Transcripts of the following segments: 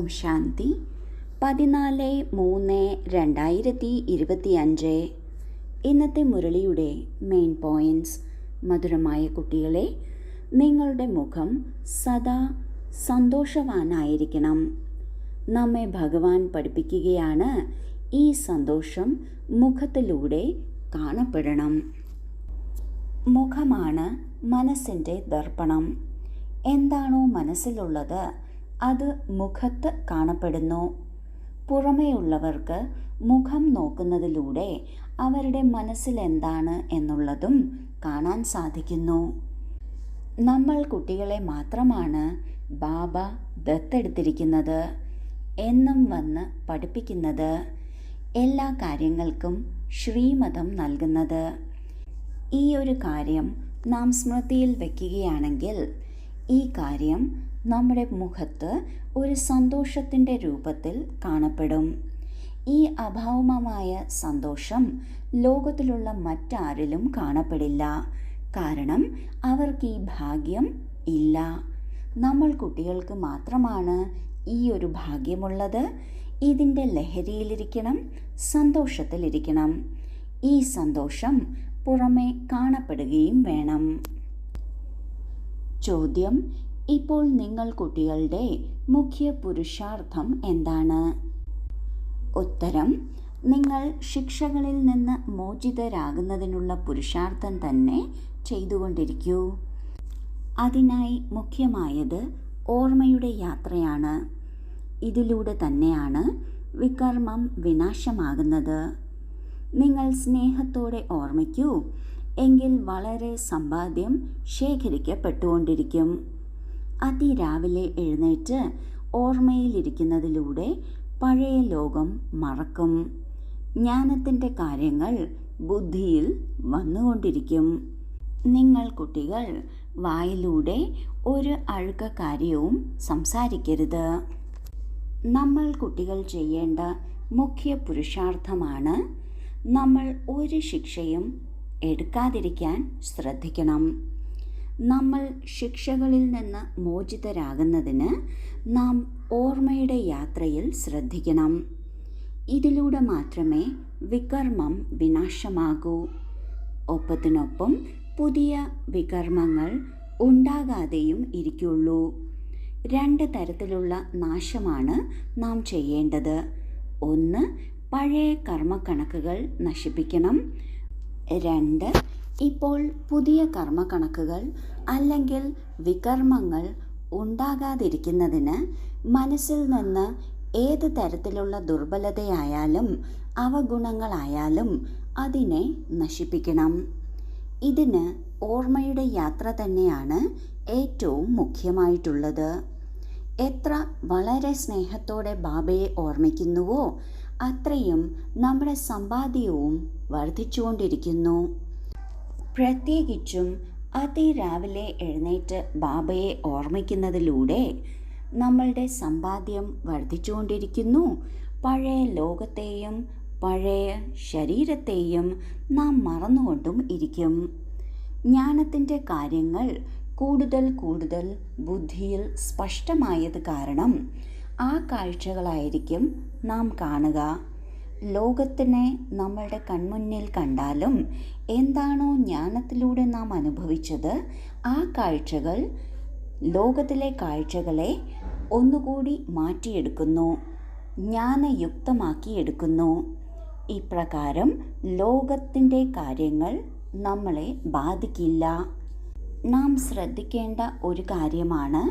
ഓം ശാന്തി. 14/3/2025. ഇന്നത്തെ മുരളിയുടെ main points. മധുരമായ കുട്ടികളെ, നിങ്ങളുടെ മുഖം സദാ സന്തോഷവാനായിരിക്കണം. നമ്മെ ഭഗവാൻ പഠിപ്പിക്കുകയാണ്, ഈ സന്തോഷം മുഖത്തിലൂടെ കാണപ്പെടണം. മുഖമാണ് മനസ്സിൻ്റെ ദർപ്പണം. എന്താണോ മനസ്സിലുള്ളത് അത് മുഖത്ത് കാണപ്പെടുന്നു. പുറമേയുള്ളവർക്ക് മുഖം നോക്കുന്നതിലൂടെ അവരുടെ മനസ്സിൽ എന്താണ് എന്നുള്ളതും കാണാൻ സാധിക്കുന്നു. നമ്മൾ കുട്ടികളെ മാത്രമാണ് ബാബ ദത്തെടുത്തിരിക്കുന്നത്, എന്നും വന്ന് പഠിപ്പിക്കുന്നത്, എല്ലാ കാര്യങ്ങൾക്കും ശ്രീമതം നൽകുന്നത്. ഈ ഒരു കാര്യം നാം സ്മൃതിയിൽ വയ്ക്കുകയാണെങ്കിൽ ഈ കാര്യം നമ്മുടെ മുഖത്ത് ഒരു സന്തോഷത്തിൻ്റെ രൂപത്തിൽ കാണപ്പെടും. ഈ അഭൗമമായ സന്തോഷം ലോകത്തിലുള്ള മറ്റാരിലും കാണപ്പെടില്ല. കാരണം അവർക്ക് ഈ ഭാഗ്യം ഇല്ല. നമ്മൾ കുട്ടികൾക്ക് മാത്രമാണ് ഈ ഒരു ഭാഗ്യമുള്ളത്. ഇതിൻ്റെ ലഹരിയിലിരിക്കണം, സന്തോഷത്തിലിരിക്കണം. ഈ സന്തോഷം പുറമെ കാണപ്പെടുകയും വേണം. ചോദ്യം: ഇപ്പോൾ നിങ്ങൾ കുട്ടികളുടെ മുഖ്യ പുരുഷാർത്ഥം എന്താണ്? ഉത്തരം: നിങ്ങൾ ശിക്ഷകളിൽ നിന്ന് മോചിതരാകുന്നതിനുള്ള പുരുഷാർത്ഥം തന്നെ ചെയ്തുകൊണ്ടിരിക്കൂ. അതിനായി മുഖ്യമായത് ഓർമ്മയുടെ യാത്രയാണ്. ഇതിലൂടെ തന്നെയാണ് വികർമ്മം വിനാശമാകുന്നത്. നിങ്ങൾ സ്നേഹത്തോടെ ഓർമ്മിക്കൂ, എങ്കിൽ വളരെ സമ്പാദ്യം ശേഖരിക്കപ്പെട്ടുകൊണ്ടിരിക്കും. അതിരാവിലെ എഴുന്നേറ്റ് ഓർമ്മയിലിരിക്കുന്നതിലൂടെ പഴയ ലോകം മറക്കും. ജ്ഞാനത്തിൻ്റെ കാര്യങ്ങൾ ബുദ്ധിയിൽ വന്നുകൊണ്ടിരിക്കും. നിങ്ങൾ കുട്ടികൾ വായിലൂടെ ഒരു അഴുക്ക കാര്യവും സംസാരിക്കരുത്. നമ്മൾ കുട്ടികൾ ചെയ്യേണ്ട മുഖ്യ പുരുഷാർത്ഥമാണ് നമ്മൾ ഒരു ശിക്ഷയും എടുക്കാതിരിക്കാൻ ശ്രദ്ധിക്കണം. നമ്മൾ ശിക്ഷകളിൽ നിന്ന് മോചിതരാകുന്നതിന് നാം ഓർമ്മയുടെ യാത്രയിൽ ശ്രദ്ധിക്കണം. ഇതിലൂടെ മാത്രമേ വികർമ്മം വിനാശമാകൂ. ഒപ്പത്തിനൊപ്പം പുതിയ വികർമ്മങ്ങൾ ഉണ്ടാകാതെയും ഇരിക്കുള്ളൂ. 2 തരത്തിലുള്ള നാശമാണ് നാം ചെയ്യേണ്ടത്. ഒന്ന്, പഴയ കർമ്മക്കണക്കുകൾ നശിപ്പിക്കണം. 2, ഇപ്പോൾ പുതിയ കർമ്മക്കണക്കുകൾ അല്ലെങ്കിൽ വികർമ്മങ്ങൾ ഉണ്ടാകാതിരിക്കുന്നതിന് മനസ്സിൽ നിന്ന് ഏത് തരത്തിലുള്ള ദുർബലതയായാലും അവഗുണങ്ങളായാലും അതിനെ നശിപ്പിക്കണം. ഇതിന് ഓർമ്മയുടെ യാത്ര തന്നെയാണ് ഏറ്റവും മുഖ്യമായിട്ടുള്ളത്. എത്ര വളരെ സ്നേഹത്തോടെ ബാബയെ ഓർമ്മിക്കുന്നുവോ അത്രയും നമ്മുടെ സമ്പാദ്യവും വർദ്ധിച്ചുകൊണ്ടിരിക്കുന്നു. പ്രത്യേകിച്ചും അതിരാവിലെ എഴുന്നേറ്റ് ബാബയെ ഓർമ്മിക്കുന്നതിലൂടെ നമ്മളുടെ സമ്പാദ്യം വർദ്ധിച്ചുകൊണ്ടിരിക്കുന്നു. പഴയ ലോകത്തെയും പഴയ ശരീരത്തെയും നാം മറന്നുകൊണ്ടും ഇരിക്കും. ജ്ഞാനത്തിൻ്റെ കാര്യങ്ങൾ കൂടുതൽ കൂടുതൽ ബുദ്ധിയിൽ സ്പഷ്ടമായത് കാരണം ആ കാഴ്ചകളായിരിക്കും നാം കാണുക. ലോകത്തിനെ നമ്മളുടെ കൺമുന്നിൽ കണ്ടാലും എന്താണോ ജ്ഞാനത്തിലൂടെ നാം അനുഭവിച്ചത് ആ കാഴ്ചകൾ ലോകത്തിലെ കാഴ്ചകളെ ഒന്നുകൂടി മാറ്റിയെടുക്കുന്നു, ജ്ഞാനയുക്തമാക്കിയെടുക്കുന്നു. ഇപ്രകാരം ലോകത്തിൻ്റെ കാര്യങ്ങൾ നമ്മളെ ബാധിക്കില്ല. നാം ശ്രദ്ധിക്കേണ്ട ഒരു കാര്യമാണ്,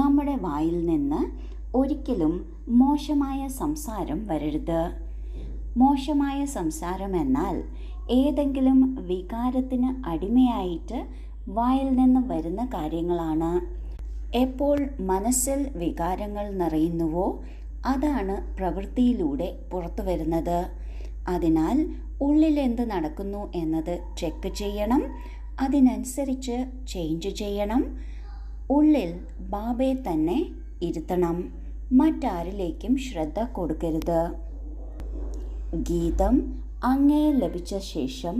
നമ്മുടെ വായിൽ നിന്ന് ഒരിക്കലും മോശമായ സംസാരം വരരുത്. മോശമായ സംസാരം എന്നാൽ ഏതെങ്കിലും വികാരത്തിന് അടിമയായിട്ട് വായിൽ നിന്ന് വരുന്ന കാര്യങ്ങളാണ്. എപ്പോൾ മനസ്സിൽ വികാരങ്ങൾ നിറയുന്നുവോ അതാണ് പ്രവൃത്തിയിലൂടെ പുറത്തു വരുന്നത്. അതിനാൽ ഉള്ളിൽ എന്ത് നടക്കുന്നു എന്നത് ചെക്ക് ചെയ്യണം, അതിനനുസരിച്ച് ചേഞ്ച് ചെയ്യണം. ഉള്ളിൽ ബാബയെ തന്നെ ഇരുത്തണം, മറ്റാരിലേക്കും ശ്രദ്ധ കൊടുക്കരുത്. ഗീതം: അങ്ങയെ ലഭിച്ച ശേഷം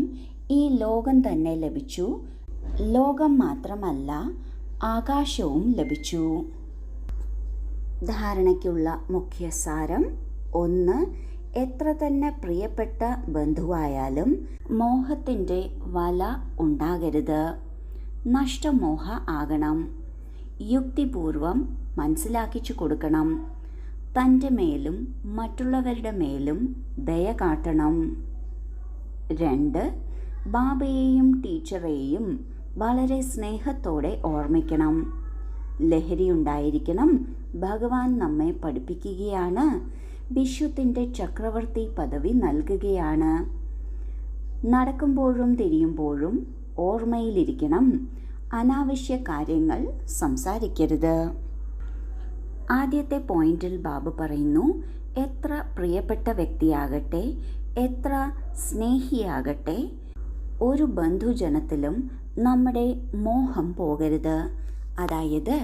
ഈ ലോകം തന്നെ ലഭിച്ചു. ലോകം മാത്രമല്ല, ആകാശവും ലഭിച്ചു. ധാരണയ്ക്കുള്ള മുഖ്യ സാരം: 1. എത്ര തന്നെ പ്രിയപ്പെട്ട ബന്ധുവായാലും മോഹത്തിൻ്റെ വല ഉണ്ടാകരുത്. നഷ്ടമോഹ ആകണം. യുക്തിപൂർവം മനസ്സിലാക്കിച്ചു കൊടുക്കണം. തൻ്റെ മേലും മറ്റുള്ളവരുടെ മേലും ദയ കാട്ടണം. 2. ബാബയെയും ടീച്ചറെയും വളരെ സ്നേഹത്തോടെ ഓർമ്മിക്കണം. ലഹരിയുണ്ടായിരിക്കണം. ഭഗവാൻ നമ്മെ പഠിപ്പിക്കുകയാണ്. വിശ്വത്തിൻ്റെ ചക്രവർത്തി പദവി നൽകുകയാണ്. നടക്കുമ്പോഴും തിരിയുമ്പോഴും ഓർമ്മയിലിരിക്കണം. അനാവശ്യ കാര്യങ്ങൾ സംസാരിക്കരുത്. ആദ്യത്തെ പോയിന്റിൽ ബാബു പറയുന്നു, എത്ര പ്രിയപ്പെട്ട വ്യക്തിയാകട്ടെ, എത്ര സ്നേഹിയാകട്ടെ, ഒരു ബന്ധുജനത്തിലും നമ്മുടെ മോഹം പോകരുത്. അതായത്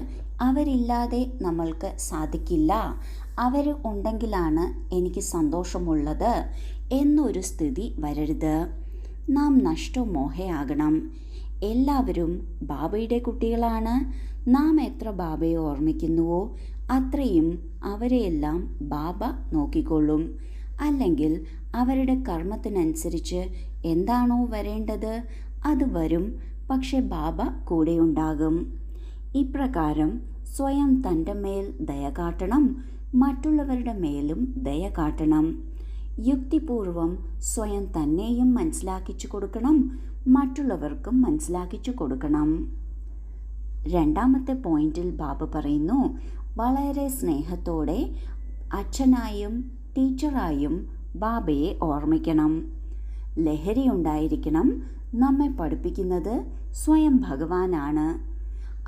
അവരില്ലാതെ നമ്മൾക്ക് സാധിക്കില്ല, അവർ ഉണ്ടെങ്കിലാണ് എനിക്ക് സന്തോഷമുള്ളത് എന്നൊരു സ്ഥിതി വരരുത്. നാം നഷ്ടമോഹയാകണം. എല്ലാവരും ബാബയുടെ കുട്ടികളാണ്. നാം എത്ര ബാബയെ ഓർമ്മിക്കുന്നുവോ അത്രയും അവരെയെല്ലാം ബാബ നോക്കിക്കൊള്ളും. അല്ലെങ്കിൽ അവരുടെ കർമ്മത്തിനനുസരിച്ച് എന്താണോ വരേണ്ടത് അത് വരും. പക്ഷെ ബാബ കൂടെയുണ്ടാകും. ഇപ്രകാരം സ്വയം തൻ്റെ മേൽ ദയ കാട്ടണം, മറ്റുള്ളവരുടെ മേലും ദയ കാട്ടണം. യുക്തിപൂർവം സ്വയം തന്നെയും മനസ്സിലാക്കിച്ചു കൊടുക്കണം, മറ്റുള്ളവർക്കും മനസ്സിലാക്കിച്ചു കൊടുക്കണം. രണ്ടാമത്തെ പോയിന്റിൽ ബാബ പറയുന്നു, വളരെ സ്നേഹത്തോടെ അച്ഛനായും ടീച്ചറായും ബാബയെ ഓർമ്മിക്കണം. ലഹരി ഉണ്ടായിരിക്കണം. നമ്മെ പഠിപ്പിക്കുന്നത് സ്വയം ഭഗവാനാണ്.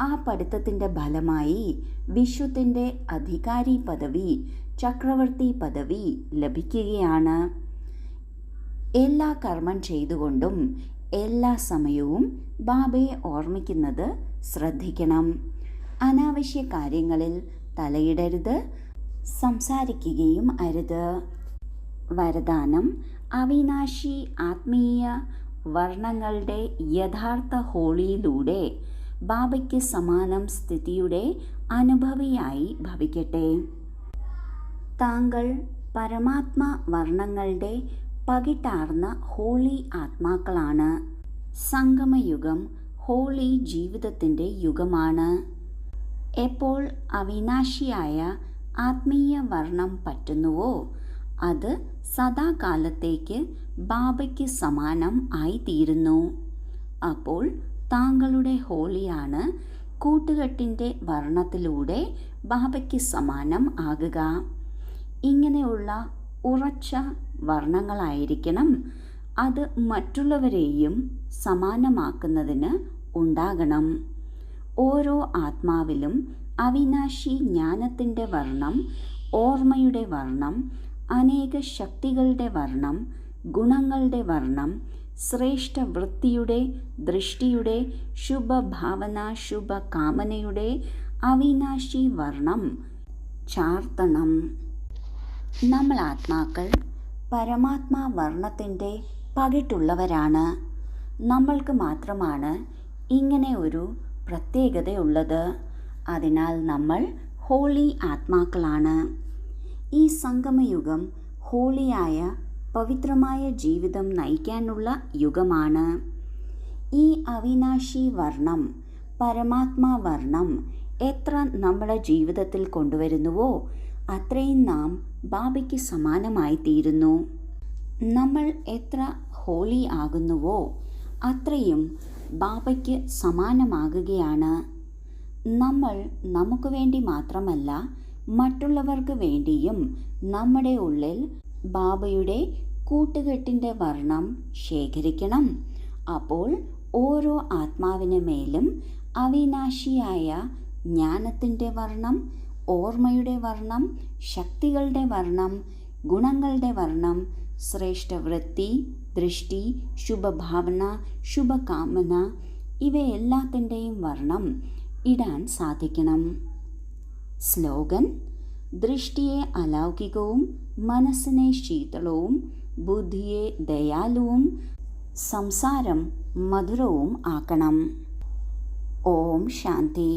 ആ പഠിത്തത്തിൻ്റെ ഫലമായി വിശ്വത്തിൻ്റെ അധികാരി പദവി, ചക്രവർത്തി പദവി ലഭിക്കുകയാണ്. എല്ലാ കർമ്മം ചെയ്തുകൊണ്ടും എല്ലാ സമയവും ബാബയെ ഓർമ്മിക്കുന്നത് ശ്രദ്ധിക്കണം. അനാവശ്യ കാര്യങ്ങളിൽ തലയിടരുത്, സംസാരിക്കുകയും അരുത്. വരദാനം: അവിനാശി ആത്മീയ വർണ്ണങ്ങളുടെ യഥാർത്ഥ ഹോളിയിലൂടെ ബാബയ്ക്ക് സമാനം സ്ഥിതിയുടെ അനുഭവിയായി ഭവിക്കട്ടെ. താങ്കൾ പരമാത്മ വർണ്ണങ്ങളുടെ പകിട്ടാർന്ന ഹോളി ആത്മാക്കളാണ്. സംഗമയുഗം ഹോളി ജീവിതത്തിൻ്റെ യുഗമാണ്. എപ്പോൾ അവിനാശിയായ ആത്മീയ വർണ്ണം പറ്റുന്നുവോ അത് സദാകാലത്തേക്ക് ബാബയ്ക്ക് സമാനം ആയിത്തീരുന്നു. അപ്പോൾ താങ്കളുടെ ഹോളിയാണ് കൂട്ടുകെട്ടിൻ്റെ വർണ്ണത്തിലൂടെ ബാബയ്ക്ക് സമാനം ആകുക. ഇങ്ങനെയുള്ള ഉറച്ച വർണ്ണങ്ങളായിരിക്കണം. അത് മറ്റുള്ളവരെയും സമാനമാക്കുന്നതിന് ഉണ്ടാകണം. ഓരോ ആത്മാവിലും അവിനാശി ജ്ഞാനത്തിൻ്റെ വർണ്ണം, ഓർമ്മയുടെ വർണ്ണം, അനേക ശക്തികളുടെ വർണ്ണം, ഗുണങ്ങളുടെ വർണ്ണം, ശ്രേഷ്ഠ വൃത്തിയുടെ, ദൃഷ്ടിയുടെ, ശുഭഭാവന, ശുഭകാമനയുടെ അവിനാശി വർണ്ണം ചാർത്തണം. നമ്മൾ ആത്മാക്കൾ പരമാത്മാ വർണ്ണത്തിൻ്റെ പകിട്ടുള്ളവരാണ്. നമ്മൾക്ക് മാത്രമാണ് ഇങ്ങനെ ഒരു പ്രത്യേകതയുള്ളത്. അതിനാൽ നമ്മൾ ഹോളി ആത്മാക്കളാണ്. ഈ സംഗമയുഗം ഹോളിയായ പവിത്രമായ ജീവിതം നയിക്കാനുള്ള യുഗമാണ്. ഈ അവിനാശി വർണ്ണം, പരമാത്മാ വർണ്ണം എത്ര നമ്മുടെ ജീവിതത്തിൽ കൊണ്ടുവരുന്നുവോ അത്രയും നാം ബാബയ്ക്ക് സമാനമായി തീരുന്നു. നമ്മൾ എത്ര ഹോളി ആകുന്നുവോ അത്രയും ബാബയ്ക്ക് സമാനമാകുകയാണ്. നമ്മൾ നമുക്ക് വേണ്ടി മാത്രമല്ല മറ്റുള്ളവർക്ക് വേണ്ടിയും നമ്മുടെ ഉള്ളിൽ ബാബയുടെ കൂട്ടുകെട്ടിൻ്റെ വർണ്ണം ശേഖരിക്കണം. അപ്പോൾ ഓരോ ആത്മാവിന് മേലും അവിനാശിയായ ജ്ഞാനത്തിൻ്റെ വർണ്ണം, ഓർമ്മയുടെ വർണ്ണം, ശക്തികളുടെ വർണ്ണം, ഗുണങ്ങളുടെ വർണ്ണം, ശ്രേഷ്ഠവൃത്തി, ദൃഷ്ടി, ശുഭഭാവന, ശുഭകാമന ഇവയെല്ലാത്തിൻ്റെയും വർണ്ണം ഇടാൻ സാധിക്കണം. സ്ലോഗൻ: ദൃഷ്ടിയെ അലൗകികവും മനസ്സിനെ ശീതളവും ബുദ്ധിയെ ദയാലുവും സംസാരം മധുരവും ആക്കണം. ഓം ശാന്തി.